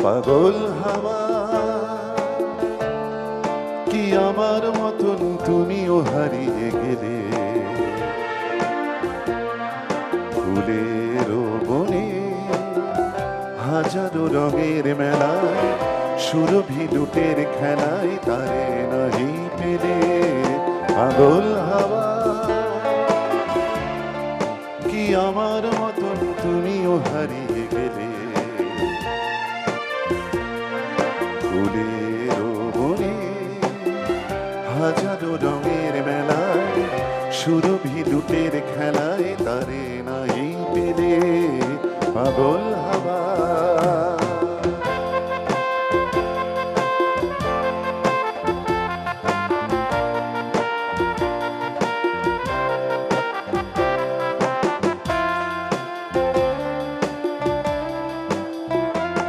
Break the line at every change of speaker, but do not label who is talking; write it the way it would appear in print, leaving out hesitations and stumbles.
পাগল হাওয়া কি আমার মতন তুমিও হারিয়ে গেলে ফুলের বনে হাজারো রঙের মেলায় সুরভি লুটের খেলায় তারে নাহি পেলে পাগল হাওয়া কি আমার মতন তুমিও হারিয়ে গেলে ফুলের বনে হাজারো রঙের মেলায় সুরভি লুটের খেলায় তারে নাই পেলে পাগল